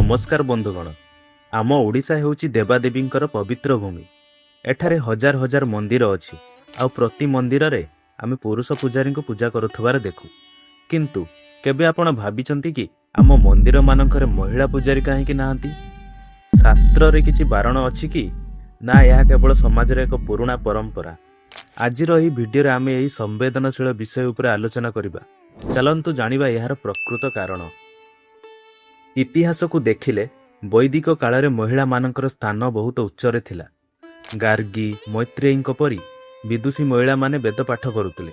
नमस्कार बंधुगण। आम ओडिशा हेउची देवादेवींकर पवित्र भूमि। एठारे हजार हजार मंदिर अछि आउ प्रति मंदिर रे आमे पुरुष पुजारी को पूजा करुथबार देखु। किंतु केबे आपण भाबिचंती कि आम मंदिर मानकर महिला पुजारी काहेकि नाहंती? शास्त्र रे किछि बारण अछि कि ना यह केवल समाज रे एक पुराना परंपरा? आजिर एही भिडियो रे आमे एही संवेदनशील विषय उपरे आलोचना करिबा। चलंतु जानिबा यार प्रकृत कारण। इतिहास को देखिले वैदिक काल महिला मानकर स्थान बहुत उच्चरे थिला। गार्गी मैत्रेयी परी विदुषी महिला माने वेद पाठ करुले।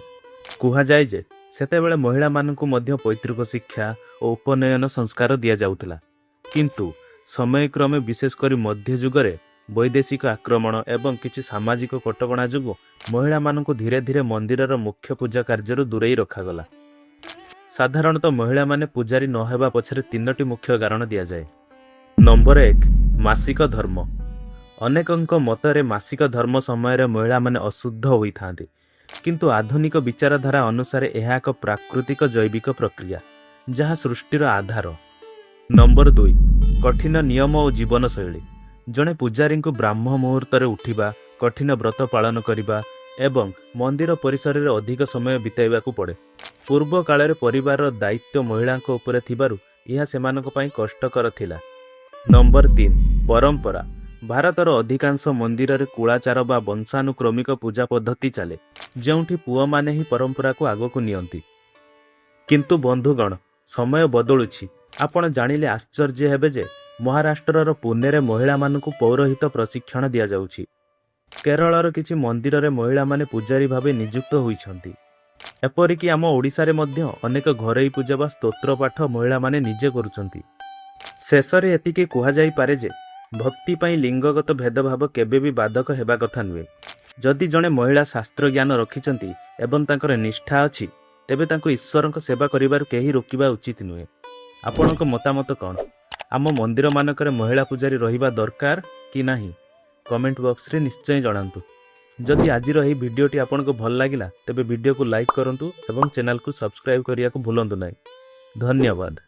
कुहा जाए जे सेतेबेले महिला मानकु मध्य पैतृक शिक्षा और उपनयन संस्कार दिया जाउथिला। किंतु समय क्रमे विशेषकर मध्य जुगरे वैदेशिक आक्रमण एवं किछि सामाजिक कटकणा जुगु महिला मानकु धीरे धीरे मंदिरर मुख्य पूजा कार्य दूरेई रखागला। साधारणतः महिला माने पुजारी न हेबा पछरे तीनोटी मुख्य कारण दिया जाए। नंबर 1, मासिक धर्म। अनेकंक मतरे मासिक धर्म समय महिला माने अशुद्ध होइथांती, किंतु आधुनिक विचारधारा अनुसार यह एक प्राकृतिक जैविक प्रक्रिया जहाँ सृष्टिर आधार। नंबर 2, कठिन नियम और जीवन शैली। जड़े पुजारी को ब्राह्म मुहूर्त उठिबा, कठिन व्रत पालन करिबा एवं मंदिर परिसर में अधिक समय बिताइबा पड़े। पूर्व काल परिवार दायित्व महिला उपरे थिबारु यह सेमानक पई कष्टकर थिला। नंबर 3, परंपरा। भारतर अधिकांश मंदिर रे कुलाचार बा वंशानुक्रमिक पूजा पद्धति चले, जेउठी पुआ माने ही परंपरा को आगो को नियंती। किंतु बंधुगण, समय बदलुछि। आपण जानिले आश्चर्य हेबे जे महाराष्ट्रर पुणे रे महिला मानकु पौरोहित प्रशिक्षण दिया जाउछि। केरळर किछि मंदिर रे महिला माने पुजारी भाबे नियुक्त होइछंती। एपरिकी आम ओडिशा रे मध्य अनेक घरोई पूजा बा स्तोत्र पाठ महिला माने निजे करुछंती। शेषरे एतिके कुहा जाई पारे जे भक्ति पई लिंगगत भेदभाव केबे भी बाधक हेबा कथा नुहे। जदि जणे महिला शास्त्र ज्ञान रखिछंती एवं तांकर निष्ठा अछि, तेबे तांको ईश्वरक सेवा करिबार केही रोकिबा उचित नुहे। आपणक मतामत कौन? आम मंदिर मानकर महिला पुजारी रहिबा दरकार कि नाही? कमेंट बॉक्स रे निश्चय जणांतु। जदि आजिर एही भिडियोटी आपनको भल लागिला तेबे भिडियो को लाइक करंतु एवं चैनल को सब्सक्राइब करिया को भूलंतु नाही। धन्यवाद।